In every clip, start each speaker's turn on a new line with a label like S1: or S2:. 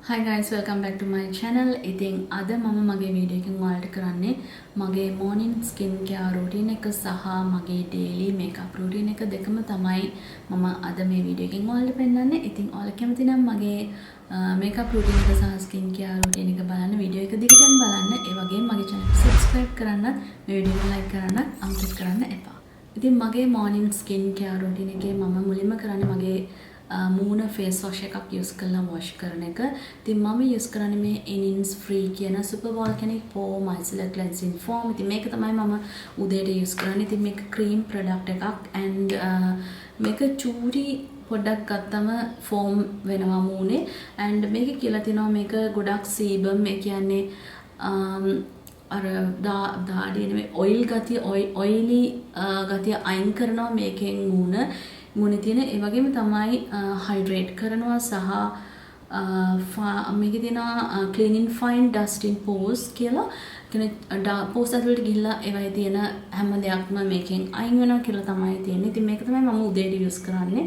S1: Hi guys, welcome back to my channel. ඉතින් අද මම මගේ වීඩියෝ එකකින් ඔයාලට කරන්නේ මගේ morning skin care routine එක සහ මගේ daily makeup routine එක දෙකම තමයි මම අද මේ වීඩියෝ එකකින් ඔයාලට පෙන්නන්නේ. ඉතින් ඔයාලා කැමති නම් මගේ makeup routine එක සහ skin care routine එක බලන්න වීඩියෝ එක දිගටම බලන්න. ඒ වගේම මගේ channel එක subscribe කරන්න, මේ වීඩියෝ එක like කරන්න අමතක කරන්න එපා. ඉතින් මගේ morning skin care routine එකේ මම මුලින්ම කරන්නේ මගේ මූණ ෆේස් වොෂ් එකක් යූස් කරලා වොෂ් කරන එක. ඉතින් මම යූස් කරන්නේ මේ Innisfree කියන Super Volcanic Pore Micellar Cleansing Foam. ඉතින් මේක තමයි මම උදේට යූස් කරන්නේ. ඉතින් මේක ක්‍රීම් ප්‍රොඩක්ට් එකක් and මේක චූටි පොඩ්ඩක් ගත්තම ෆෝම් වෙනවා මූණේ and මේක කියලා තිනවා මේක ගොඩක් සීබම් ඒ කියන්නේ අර දාඩිය නෙමෙයි ඔයිල් ගතිය ඔයිලි ගතිය අයින් කරනවා මේකෙන් මූණේ තියෙන ඒ වගේම තමයි හයිඩ්‍රේට් කරනවා සහ මේකේ තියෙනවා cleaning fine dust in pores කියලා කියන්නේ pores ඇතුළට ගිහිල්ලා ඒවයි තියෙන හැම දෙයක්ම මේකෙන් අයින් වෙනවා කියලා තමයි තියෙන්නේ. ඉතින් මේක තමයි මම උදේට යූස් කරන්නේ.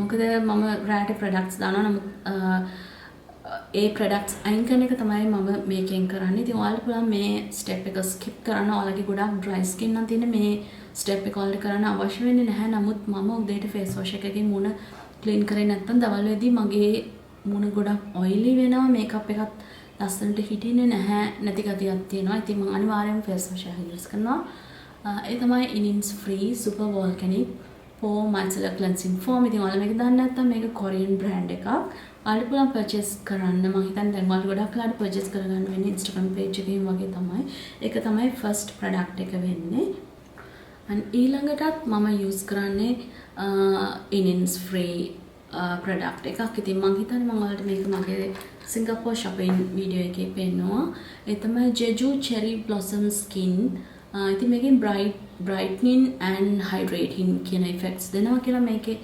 S1: මොකද මම රැට ප්‍රොඩක්ට්ස් දානවා නමුත් ඒ ප්‍රොඩක්ට්ස් අයින් කරන එක තමයි මම මේකෙන් කරන්නේ. ඉතින් ඔයාලට පුළුවන් මේ ස්ටෙප් එක ස්කිප් කරන්න. ඔයාලගේ ගොඩක් ඩ්‍රයි ස්කින් නම් තියෙන මේ ස්ටෙප් එක ඔයාලට කරන්න අවශ්‍ය වෙන්නේ නැහැ. නමුත් මම උදේට ෆේස් වොෂ් එකකින් මූණ ක්ලීන් කරේ නැත්නම් දවල් වෙද්දී මගේ මූණ ගොඩක් ඔයිලි වෙනවා. මේකප් එකත් ලස්සනට හිටින්නේ නැහැ. නැති ගතියක් තියෙනවා. ඉතින් මම අනිවාර්යයෙන්ම ෆේස් වොෂ් එක යූස් කරනවා. ඒ තමයි Innisfree Super Volcanic Pore Micellar Cleansing Foam. ඉතින් ඔයාලා මේක දන්නේ නැත්නම් මේක කොරියන් බ්‍රෑන්ඩ් එකක්. ඔයාලට පුළුවන් purchase කරන්න. මම හිතන්නේ දැන් ඔයාලට ගොඩක් වෙලාවට purchase කරගන්න වෙන්නේ Instagram page එකකින් වගේ තමයි. ඒක තමයි first product එක වෙන්නේ. and ඊළඟටත් මම use කරන්නේ Innisfree product එකක්. ඉතින් මම හිතන්නේ මම ඔයාලට මේක මගේ Singapore shopping video එකේ පෙන්නුවා. ඒ තමයි Jeju Cherry Blossom Skin. ඉතින් මේකෙන් brightening and hydrating කියන effects දෙනවා කියලා මේකේ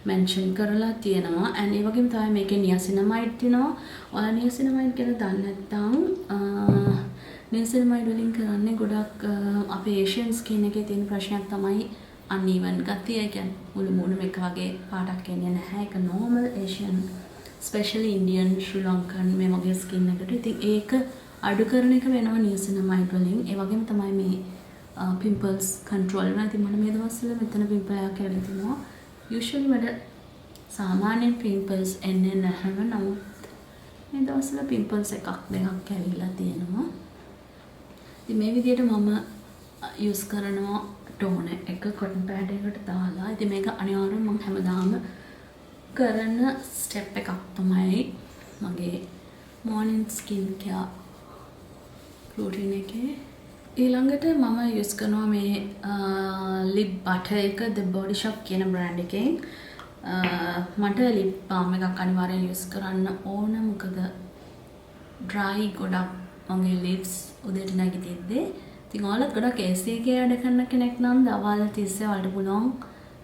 S1: mention කරලා තියෙනවා. and ඒ වගේම තමයි මේකේ niacinamide තියෙනවා. ඔයාලා niacinamide කියලා දන්නේ නැත්නම් niacinamide වලින් කරන්නේ ගොඩක් අපේ Asian skin එකේ තියෙන ප්‍රශ්නයක් තමයි uneven ගතිය. ඒ කියන්නේ මුළු මූණම එක වගේ පාටක් එන්නේ නැහැ. ඒක normal Asian especially Indian Sri Lankan මේ වගේ skin එකට. ඉතින් ඒක අඩු කරන එක වෙනවා niacinamide වලින්. ඒ වගේම තමයි මේ pimples control වෙනවා. ඉතින් මම මේ දවස්වල මෙතන pimple එකක් ඇවිල්ලා තිනවා. usually වල සාමාන්‍ය pimples එන්නේ නැහැ. නමුත් මේ දවස්වල pimples එකක් දෙකක් ඇවිල්ලා තියෙනවා. ඉතින් මේ විදිහට මම use කරනවා toner එක cotton pad එකකට දාලා. ඉතින් මේක අනිවාර්යයෙන් මම හැමදාම කරන step එකක් තමයි මගේ morning skin care routine එකේ. ඊළඟට මම use කරනවා මේ lip butter එක The Body Shop කියන brand එකෙන්. මට lip balm එකක් අනිවාර්යෙන් use කරන්න ඕන. මොකද dry ගොඩක් මගේ lips උදේට නැගිටිද්දී. ඉතින් ඔයාලත් ගොඩක් AC එකේ වැඩ කරන කෙනෙක් නම් දවල් තිස්සේ ඔයාලට පුළුවන්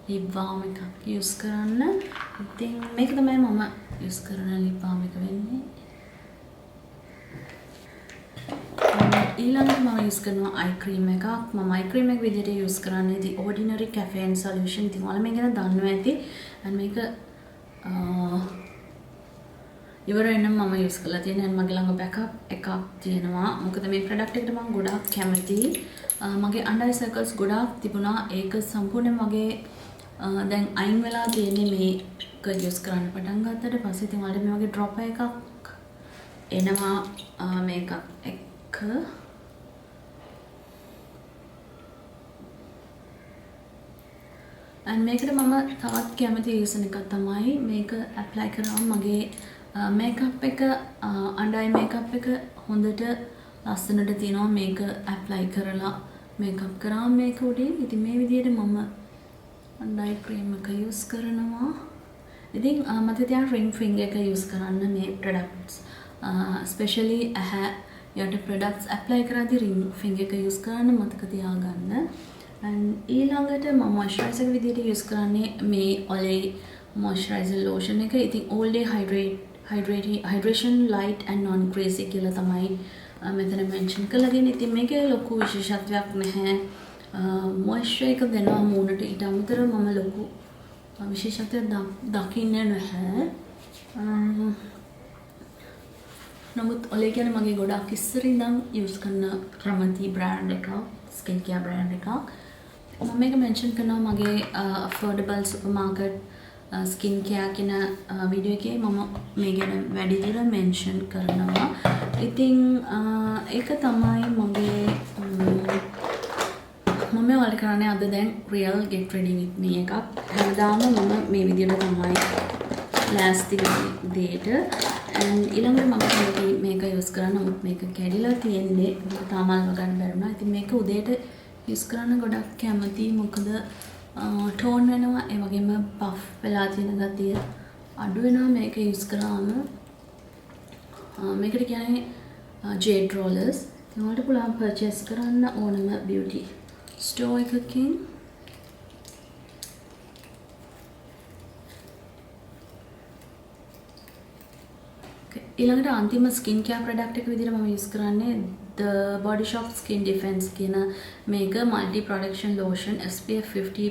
S1: lip balm එකක් use කරන්න. ඉතින් මේක තමයි මම use කරන lip balm එක වෙන්නේ. ඊළඟට මම use කරනවා eye cream එකක්. මම eye cream එක විදිහට use කරන්නේ The Ordinary Caffeine Solution. ඉතින් ඔයාලා මේක ගැන දන්නවා ඇති. and මේක ඉවර වෙනම මම use කරලා තියෙනවා. and මගේ ළඟ backup එකක් තියෙනවා. මොකද මේ product එකට මම ගොඩක් කැමතියි. මගේ under eye circles ගොඩක් තිබුණා. ඒක සම්පූර්ණයෙන් මගේ දැන් අයින් වෙලා තියෙන්නේ මේක use කරන්න පටන් ගත්තට පස්සේ. ඉතින් ඔයාලට මේ වගේ drop එකක් එනවා මේක එක and මේකට මම තවත් කැමති reason එකක් තමයි මේක apply කරාම මගේ makeup එක under eye makeup එක හොඳට ලස්සනට තියෙනවා. මේක apply කරලා makeup කරාම මේක උඩින්. ඉතින් මේ විදිහට මම under eye cream එක use කරනවා. ඉතින් මට තියන ring finger එක use කරන්න මේ products especially යට products apply කරද්දී ring finger එක use කරන්න මතක තියාගන්න. and ඊළඟට මම moisturizer එක විදිහට use කරන්නේ මේ Olay moisturizer lotion එක. ඉතින් all day hydration light and non greasy කියලා තමයි මෙතන mention කරලා තියෙන්නේ. ඉතින් මේකේ ලොකු විශේෂත්වයක් නැහැ. moisture එක දෙනවා මූණට. ඊට අමතරව මම ලොකු විශේෂත්වයක් දකින්නේ නැහැ. නමුත් ඔලේ කියන්නේ මගේ ගොඩාක් ඉස්සර ඉඳන් යූස් කරන කැමති බ්‍රෑන්ඩ් එකක්, ස්කින් කෙයාර් බ්‍රෑන්ඩ් එකක්. මම මේක මෙන්ෂන් කරනවා මගේ affordable supermarket ස්කින් කෙයාර් කියන වීඩියෝ එකේ මම මේ ගැන වැඩි විදිහට මෙන්ෂන් කරනවා. ඉතින් ඒක තමයි මගේ මම ඔයාලට කරන්නේ අද දැන් real get ready with me එකක්. හැමදාම මම මේ විදිහට තමයි ලෑස්ති දෙයට and ඊළඟට මම මේක යූස් කරන්න නමුත් මේක කැඩිලා තියෙන්නේ තාම අල්ව ගන්න බැරි වුණා. ඉතින් මේක උදේට යූස් කරන්න ගොඩක් කැමතියි මොකද ටෝන් වෙනවා ඒ වගේම පෆ් වෙලා තියෙන ගතිය අඩු වෙනවා මේක යූස් කරාම. මේකට කියන්නේ jade rollers. ඉතින් ඔයාලට පුළුවන් purchase කරන්න ඕනම beauty store එකකින්. ඊළඟට අන්තිම ස්කින් කෙයාර් ප්‍රොඩක්ට් එක විදිහට මම යූස් කරන්නේ The Body Shop Skin Defense කියන මේක multi protection lotion SPF 50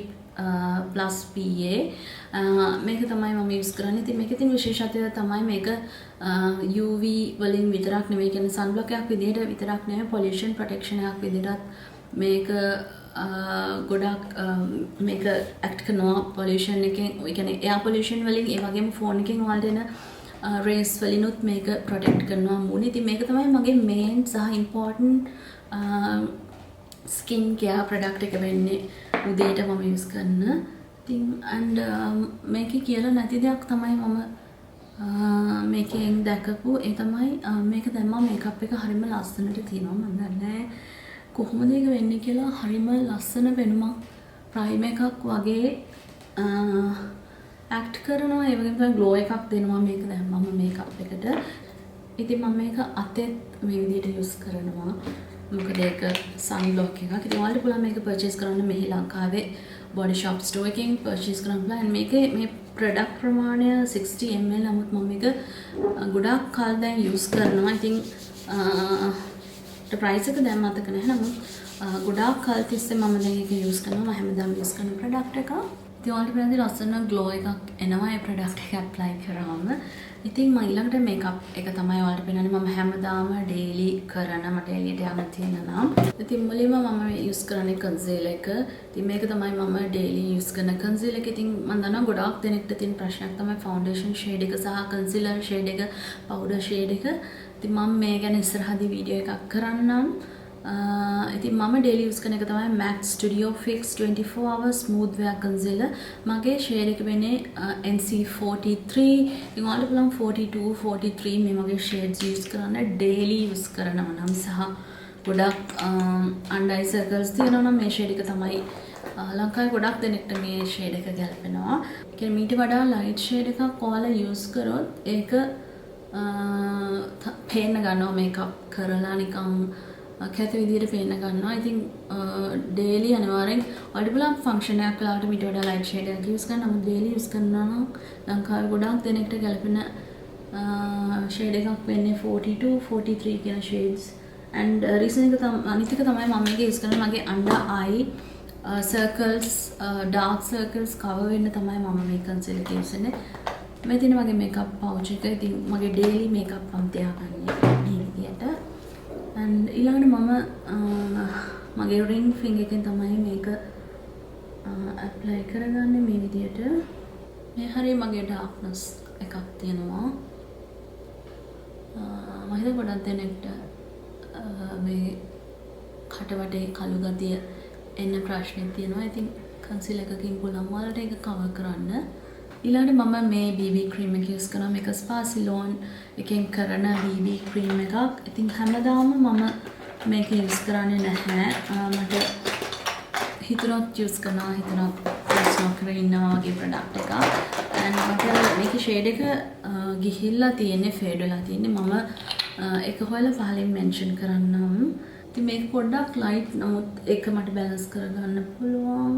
S1: plus PA මේක තමයි මම යූස් කරන්නේ. ඉතින් මේකේ තියෙන විශේෂත්වය තමයි මේක UV වලින් විතරක් නෙමෙයි කියන්නේ sunblock එකක් විදිහට විතරක් නෙමෙයි pollution protection එකක් විදිහටත් මේක ගොඩක් මේක ඇක්ට් කරනවා pollution එකෙන් ඒ කියන්නේ air pollution වලින් ඒ වගේම ෆෝන් එකෙන් වලට එන රේස් වලිනුත් මේක ප්‍රොටෙක්ට් කරනවා මූණ. ඉතින් මේක තමයි මගේ මේන් සහ ඉම්පෝර්ටන්ට් ස්කින් කෙයාර් ප්‍රොඩක්ට් එක වෙන්නේ උදේට මම යූස් කරන. ඉතින් and මේකේ කියලා නැති දෙයක් තමයි මම මේකෙන් දැකපු ඒ තමයි මේක දැම්මම මේකප් එක හරිම ලස්සනට තියෙනවා. මම දන්නේ කොහොමද ඒක වෙන්නේ කියලා. හරිම ලස්සන වෙනුමක් ප්‍රයිම් එකක් වගේ ඇක්ට් කරනවා ඒ වගේම තමයි ග්ලෝ එකක් දෙනවා මේක දැම්මම මේකප් එකට. ඉතින් මම මේක අතෙත් මේ විදිහට යූස් කරනවා මොකද ඒක සන් බ්ලොක් එකක්. ඉතින් ඔයාලට පුළුවන් මේක පර්චේස් කරන්න මෙහි ලංකාවේ බොඩි ෂොප් ස්ටෝර් එකකින් පර්චේස් කරන්න පුළුවන්. මේකේ මේ ප්‍රොඩක්ට් ප්‍රමාණය 60 ml. නමුත් මම මේක ගොඩාක් කල් දැන් යූස් කරනවා. ඉතින් ප්‍රයිස් එක දැන් මතක නැහැ. නමුත් ගොඩාක් කල් තිස්සේ මම දැන් ඒක යූස් කරනවා. මම හැමදාම යූස් කරන ප්‍රොඩක්ට් එකක්. ඉතින් ඔයාලට බලන්න ලස්සන ග්ලෝ එකක් එනවා මේ ප්‍රොඩක්ට් එක ඇප්ලයි කරාම. ඉතින් මම ඊළඟට මේකප් එක තමයි ඔයාලට පෙන්නන්නේ. මම හැමදාම ඩේලි කරන මට එළියට යන්න තියෙන නම්. ඉතින් මුලින්ම මම යූස් කරන්නේ කන්සීලර් එක. ඉතින් මේක තමයි මම ඩේලි යූස් කරන කන්සීලර් එක. ඉතින් මම දන්නවා ගොඩාක් දෙනෙක්ට තියෙන ප්‍රශ්නයක් තමයි ෆවුන්ඩේෂන් ෂේඩ් එක සහ කන්සීලර් ෂේඩ් එක, පවුඩර් ෂේඩ් එක. ඉතින් මම මේ ගැන ඉස්සරහදී වීඩියෝ එකක් කරන්නම්. ඉතින් මම ඩේලි යූස් කරන එක තමයි MAC Studio Fix 24 hours smooth wear concealer. මගේ ෂේඩ් එක වෙන්නේ NC43. ඉතින් ඔයාලට පුළුවන් 42 43 මේ වගේ ෂේඩ්ස් යූස් කරන්න ඩේලි යූස් කරනවා නම් සහ ගොඩක් under eye circles තියෙනවා නම් මේ ෂේඩ් එක තමයි ලංකාවේ ගොඩක් දෙනෙක්ට මේ ෂේඩ් එක ගැලපෙනවා. ඒ කියන්නේ මීට වඩා ලයිට් ෂේඩ් එකක් ඔයාලා යූස් කරොත් ඒක පේන්න ගන්නවා මේකප් කරලා නිකන් කැත විදිහට පේන්න ගන්නවා. ඉතින් ඩේලි අනිවාර්යෙන් ඔයාලට පුළුවන් ෆන්ක්ෂන් එකක් කළාට මීට වඩා ලයිට් ෂේඩ් එකක් යූස් කරන්න. නමුත් ඩේලි යූස් කරනවා නම් ලංකාවේ ගොඩාක් දෙනෙක්ට ගැලපෙන ෂේඩ් එකක් වෙන්නේ 42 43 කියන ෂේඩ්ස්. and reason එක අනිත් එක තමයි මම මේක යූස් කරන්නේ මගේ under eye circles dark circles cover වෙන්න තමයි මම මේ concealer එක යූස් කරන්නේ. මේ තියෙන මගේ මේකප් පවුච් එක. ඉතින් මගේ ඩේලි මේකප් මම තියාගන්නේ මේ විදිහට. and ඊළඟට මම මගේ ring finger එකෙන් තමයි මේක apply කරගන්නේ මේ විදිහට. මේ හරිය මගේ darkness එකක් තියෙනවා. මම හිත ගොඩක් දෙනෙක්ට මේ කටවටේ කළු ගතිය එන්න ප්‍රශ්නයක් තියෙනවා. ඉතින් concealer එකකින් පුළුවන් ඔයාලට ඒක cover කරන්න. ඊළඟට මම මේ BB cream එක යූස් කරනවා. මේක Spa Ceylon එකෙන් කරන BB cream එකක්. ඉතින් හැමදාම මම මේක යූස් කරන්නේ නැහැ. මට හිතුණොත් යූස් කරනවා, හිතුණොත් යූස් නොකර ඉන්නවා වගේ ප්‍රොඩක්ට් එකක්. and මට මේකේ ෂේඩ් එක ගිහිල්ලා තියෙන්නේ, ෆේඩ් වෙලා තියෙන්නේ. මම ඒක හොයලා පහලින් මෙන්ෂන් කරන්නම්. ඉතින් මේක පොඩ්ඩක් ලයිට් නමුත් ඒක මට බැලන්ස් කරගන්න පුළුවන්.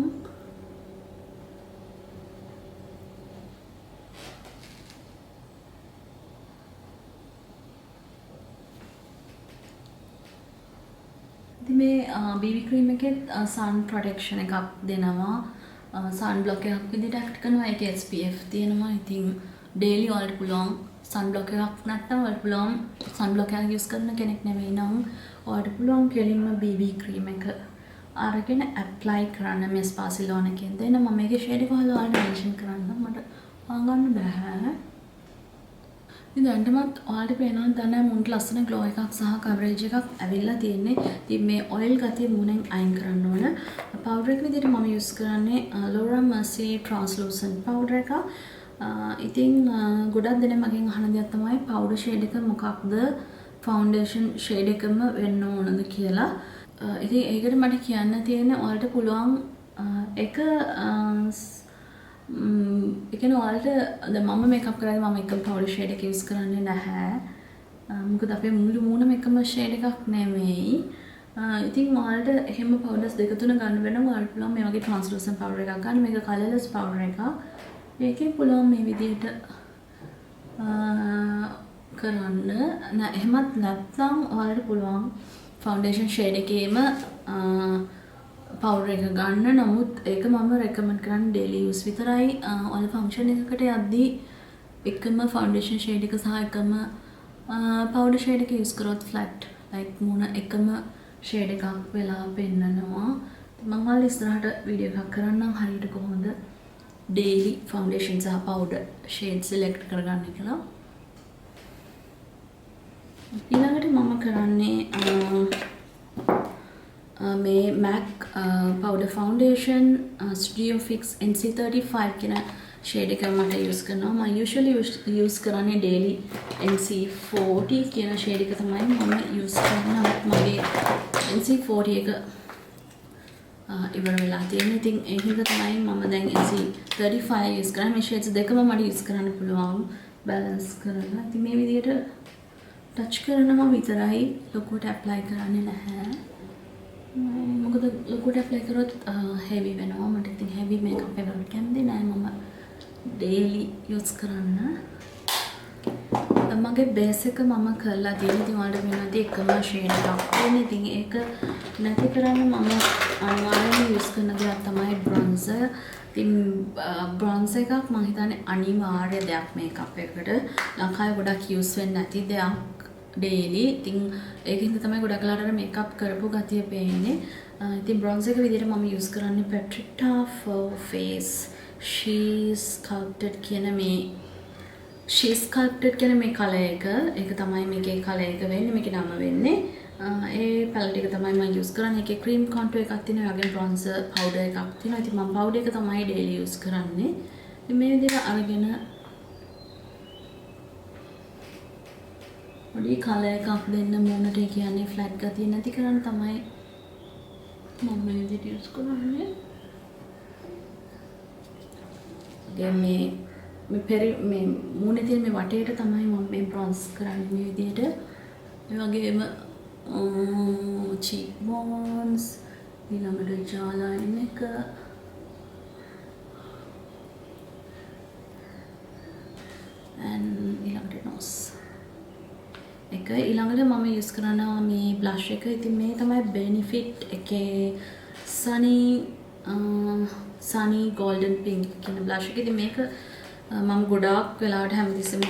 S1: ඉතින් මේ BB cream එකෙත් sun protection එකක් දෙනවා. sun block එකක් විදිහට ඇක්ට් කරනවා. ඒකේ SPF තියෙනවා. ඉතින් daily ඔයාලට පුළුවන් සන්බ්ලොක් එකක් නැත්නම් ඔයාලට පුළුවන් සන්බ්ලොක් එකක් යූස් කරන කෙනෙක් නෙවෙයි නම් ඔයාලට පුළුවන් කෙලින්ම BB ක්‍රීම් එක අරගෙන ඇප්ලයි කරන්න මේ ස්පාසිලෝන එකෙන්. දෙන්න මම මේකේ ෂේඩ් එක හොයලා ඔයාලට මෙන්ෂන් කරන්න මට හොයාගන්න බෑ. ඉතින් දැන්ටමත් ඔයාලට පේනවා දැන් මුන්ට ලස්සන ග්ලෝ එකක් සහ කවරේජ් එකක් ඇවිල්ලා තියෙන්නේ. ඉතින් මේ ඔයිල් ගතිය මුණෙන් අයින් කරන්න ඕන. පවුඩර් එක විදිහට මම යූස් කරන්නේ Laura Mercier translucent powder එක. ඉතින් ගොඩක් දෙනෙක් මගෙන් අහන දෙයක් තමයි පවුඩර් ෂේඩ් එක මොකක්ද ෆවුන්ඩේෂන් ෂේඩ් එකම වෙන්න ඕනද කියලා. ඉතින් ඒකට මට කියන්න තියෙන්නේ ඔයාලට පුළුවන් එක ඒ කියන්නේ ඔයාලට දැන් මම මේකප් කරද්දී මම එකම පවුඩර් ෂේඩ් එක යූස් කරන්නේ නැහැ. මොකද අපේ මුළු මූණම එකම ෂේඩ් එකක් නෙමෙයි. ඉතින් ඔයාලට එහෙම පවුඩර්ස් දෙක තුන ගන්න වෙනවා. ඔයාලට පුළුවන් මේ වගේ ට්‍රාන්ස්ලූසන්ට් පවුඩර් එකක් ගන්න. මේක කලර්ලස් පවුඩර් එකක්. ඒකේ පුළුවන් මේ විදිහට කරන්න. නෑ එහෙමත් නැත්නම් ඔයාලට පුළුවන් ෆවුන්ඩේෂන් ෂේඩ් එකේම පවුඩර් එක ගන්න. නමුත් ඒක මම රෙකමන්ඩ් කරන්නේ ඩේලි යූස් විතරයි. ඔයාලා ෆන්ක්ෂන් එකකට යද්දී එකම ෆවුන්ඩේෂන් ෂේඩ් එක සහ එකම පවුඩර් ෂේඩ් එක යූස් කරොත් ෆ්ලැට් ලයික් මුණ එකම ෂේඩ් එකක් වෙලා පෙන්නනවා. මම ඔයාලා ඉස්සරහට වීඩියෝ එකක් කරන්නම් හරියට කොහොමද ඩේලි ෆවුන්ඩේෂන් සහ පවුඩර් ෂේඩ් සිලෙක්ට් කරගන්න කියලා. ඊළඟට මම කරන්නේ මේ MAC powder foundation Studio Fix NC35 කියන ෂේඩ් එක මට යූස් කරනවා. මම usually යූස් කරන්නේ daily NC40 කියන ෂේඩ් එක තමයි මම යූස් කරන්නේ. මගේ NC40 එක ඉවර වෙලා තියෙනවා. ඉතින් ඒක තමයි මම දැන් NC35 යූස් කරන්නේ. මේ ෂේඩ්ස් දෙකම මට යූස් කරන්න පුළුවන් බැලන්ස් කරලා. ඉතින් මේ විදිහට ටච් කරනවා විතරයි, ලොකුවට ඇප්ලයි කරන්නේ නැහැ. මොකද ලොකුවට ඇප්ලයි කරොත් හෙවි වෙනවා. මට ඉතින් හෙවි මේකප් එකක් කැමති නෑ. මම ඩේලි යූස් කරන්න. මගේ බේස් එක මම කරලා තියෙන. ඉතින් ඔයාලට වෙනදී එකම ෂේඩ් එකක් තියෙන. ඉතින් ඒක නැති කරන්න මම අනිවාර්යයෙන්ම යූස් කරන දෙයක් තමයි බ්‍රොන්සර්. ඉතින් බ්‍රොන්සර් එකක් මම හිතන්නේ අනිවාර්ය දෙයක් මේකප් එකකට. ලංකාවේ ගොඩක් යූස් වෙන්නේ නැති දෙයක්. ඩේලි ඉතින් ඒකින්ද තමයි ගොඩක් වෙලාවට මේකප් කරපු ගතිය පේන්නේ. ඉතින් බ්‍රොන්සර් එක විදිහට මම යූස් කරන්නේ Petrita for face she sculpted කියන මේ කලර් එක. ඒක තමයි මේකේ කලර් එක වෙන්නේ. මේකේ නම වෙන්නේ. ඒ පැලට් එක තමයි මම යූස් කරන්නේ. ඒකේ ක්‍රීම් කන්ටුර් එකක් තියෙනවා. ඒ වගේම බ්‍රොන්සර් පවුඩර් එකක් තියෙනවා. ඉතින් මම පවුඩර් එක තමයි ඩේලි යූස් කරන්නේ. ඉතින් මේ විදිහට අරගෙන පොඩි කලර් එකක් දෙන්න මූණට. කියන්නේ ෆ්ලැට් ගතිය නැති කරන්න තමයි මම මේ විදිහට යූස් කරන්නේ. දැන් මේ මූණේ තියෙන මේ වටේට තමයි මම මේ බ්‍රොන්ස් කරන්නේ මේ විදිහට. ඒ වගේම cheek bones, ඊළඟට jawline එක, and ඊළඟට nose එක. ඊළඟට මම යූස් කරනවා මේ බ්ලෂ් එක. ඉතින් මේ තමයි benefit එකේ sunny golden pink කියන බ්ලෂ් එක. ඉතින් මේක මම ගොඩාක් වෙලාවට හැමතිස්සෙම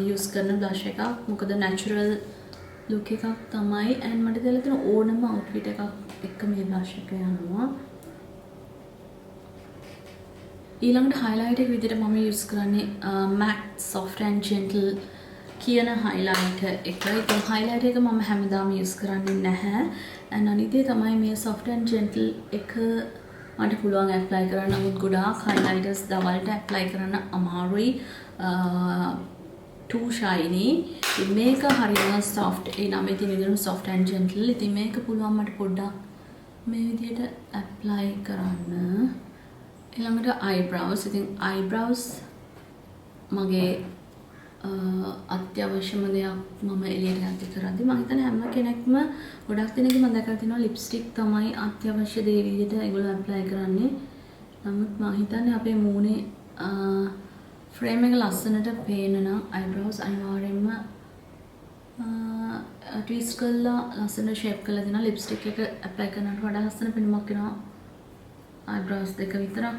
S1: යූස් කරන බ්ලෂ් එකක්. මොකද natural look එකක් තමයි. and මට දැල්ලා තියෙන ඕනම outfit එකක් එක්ක මේ බ්ලෂ් එක යනවා. ඊළඟට highlight එක විදිහට මම යූස් කරන්නේ MAC soft and gentle කියන highlighter එක. ඉතින් highlighter එක මම හැමදාම යූස් කරන්නේ නැහැ. and අනිත් ඒ තමයි මේ soft and gentle එක මට පුළුවන් ඇප්ලයි කරන්න. නමුත් ගොඩාක් highlighters දවල්ට ඇප්ලයි කරන්න අමාරුයි. too shiny. ඉතින් මේක හරියම soft. ඒ නමේ තියෙන විදිහට soft and gentle. ඉතින් මේක පුළුවන් මට පොඩ්ඩක් මේ විදිහට ඇප්ලයි කරන්න. ඊළඟට eyebrows. ඉතින් eyebrows මගේ අත්‍යවශ්‍යම දෙයක්. මම එළියට යද්දි කරද්දි මම හිතන්නේ හැම කෙනෙක්ම ගොඩක් දෙනෙක් මම දැකලා තියෙනවා ලිප්ස්ටික් තමයි අත්‍යවශ්‍ය දේ විදිහට ඒගොල්ලෝ ඇප්ලයි කරන්නේ. නමුත් මම හිතන්නේ අපේ මූණේ ෆ්‍රේම් එක ලස්සනට පේන නම් eyebrows අනිවාර්යයෙන්ම ට්විස්ට් කරලා ලස්සන ෂේප් කරලා දෙනවා. ලිප්ස්ටික් එක ඇප්ලයි කරනකොට වඩා ලස්සන පෙනුමක් එනවා eyebrows දෙක විතරක්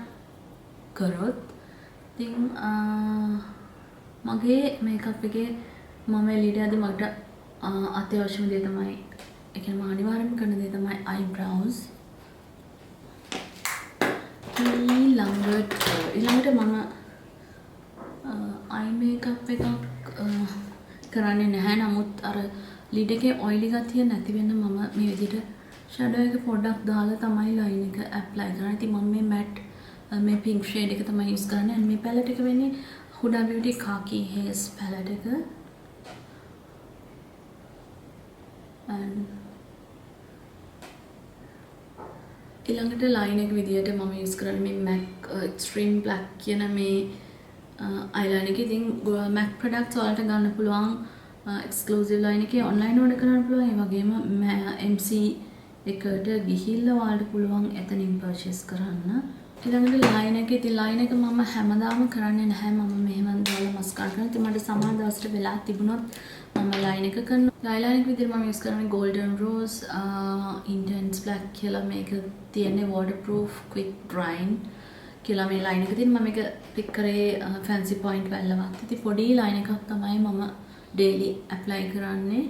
S1: කරොත්. ඉතින් මගේ මේකප් එකේ මම එළියට යද්දි මට අත්‍යවශ්‍යම දේ තමයි ඒ කියන්නේ මම අනිවාර්යයෙන්ම කරන දේ තමයි eyebrows. ඊළඟට මම eye makeup එකක් කරන්නේ නැහැ. නමුත් අර lid එකේ oily ගතිය නැති වෙන්න මම මේ විදිහට shadow එක පොඩ්ඩක් දාලා තමයි line එක apply කරන්නේ. ඉතින් මම මේ matte මේ pink shade එක තමයි use කරන්නේ. and මේ palette එක වෙන්නේ Huda Beauty Khaki Haze palette එක. and ඊළඟට line එක විදියට මම use කරන්නේ මේ MAC Extreme Black කියන මේ eyeliner එක. ඉතින් MAC products වලට ගන්න පුළුවන් exclusive line එකේ online order කරන්න පුළුවන්. ඒ වගේම MC එකට ගිහිල්ලා ඔයාලට පුළුවන් එතනින් purchase කරන්න. ඊළඟට line එක ඉතින් line එක මම හැමදාම කරන්නේ නැහැ. මම මෙහෙම දාලා mascara කරනවා. ඉතින් මට සමහර දවසට වෙලා තිබුණොත් මම line එක කරනවා. eyeliner එක විදිහට මම use කරන්නේ Golden Rose Intense Black කියලා. මේක තියෙන්නේ waterproof quick drying කියලා මේ line එක. ඉතින් මම මේක pick කරේ fancy point වැල්ලවත්. ඉතින් පොඩි line එකක් තමයි මම daily apply කරන්නේ.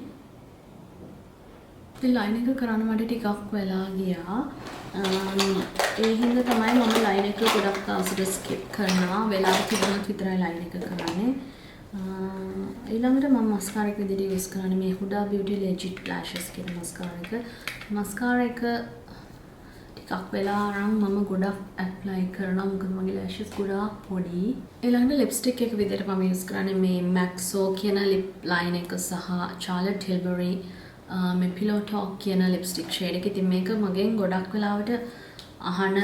S1: ඉතින් line එක කරන්න මට ටිකක් වෙලා ගියා. ඒ හින්දා තමයි මම line එක ගොඩක් දවසට skip කරනවා. වෙලාව තිබුණොත් විතරයි line එක කරන්නේ. ඊළඟට මම mascara එක විදිහට use කරන්නේ මේ Huda Beauty Legit Lashes කියන mascara එක. mascara එක ටිකක් වෙලා අරන් මම ගොඩක් apply කරනවා. මොකද මගේ lashes ගොඩාක් පොඩි. ඊළඟට lipstick එක විදිහට මම use කරන්නේ මේ Maxo කියන lip line එක සහ Charlotte Tilbury මේ Pillow Talk කියන lipstick shade එක. ඉතින් මේක මගෙන් ගොඩක් වෙලාවට අහන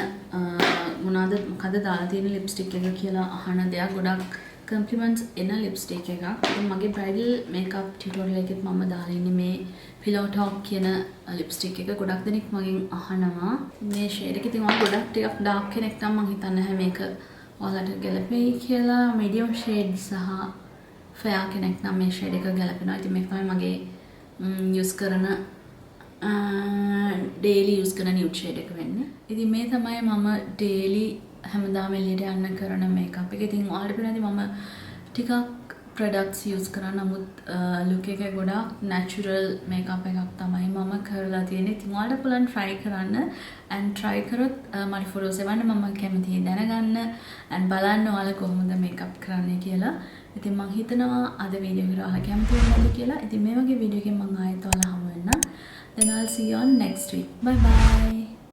S1: මොකද දාලා තියෙන lipstick එක කියලා අහන දෙයක්. ගොඩක් compliments එන lipstick එකක්. ඉතින් මගේ bridal makeup tutorial එකෙත් මම දාලා ඉන්නේ මේ Pillow Talk කියන lipstick එක. ගොඩක් දෙනෙක් මගෙන් අහනවා මේ shade එක. ඉතින් මම ගොඩක් ටිකක් dark කෙනෙක් නම් මම හිතන්නේ නැහැ මේක ඔයාලට ගැලපෙයි කියලා. medium shade සහ fair කෙනෙක් නම් මේ shade එක ගැලපෙනවා. ඉතින් මේක තමයි මගේ use කරන daily use කරන nude shade එක වෙන්නේ. ඉතින් මේ තමයි මම daily හැමදාම එළියට යන්න කරන makeup එක. ඉතින් ඔයාලට පේනවාද මම ටිකක් products use කරා. නමුත් look එක ගොඩාක් natural makeup එකක් තමයි මම කරලා තියෙන්නේ. ඉතින් ඔයාලට පුළුවන් try කරන්න. and try කරොත් මට photos එවන්න. මම කැමතියි දැනගන්න and බලන්න ඔයාලා කොහොමද makeup කරන්නේ කියලා. ඉතින් මම හිතනවා අද වීඩියෝ එකට ඔයාලා කැමති වෙනවද කියලා. ඉතින් මේ වගේ වීඩියෝ එකකින් මම ආයෙත් ඔයාලා හමු වෙන්නම්. Then I'll see you on next week. Bye bye.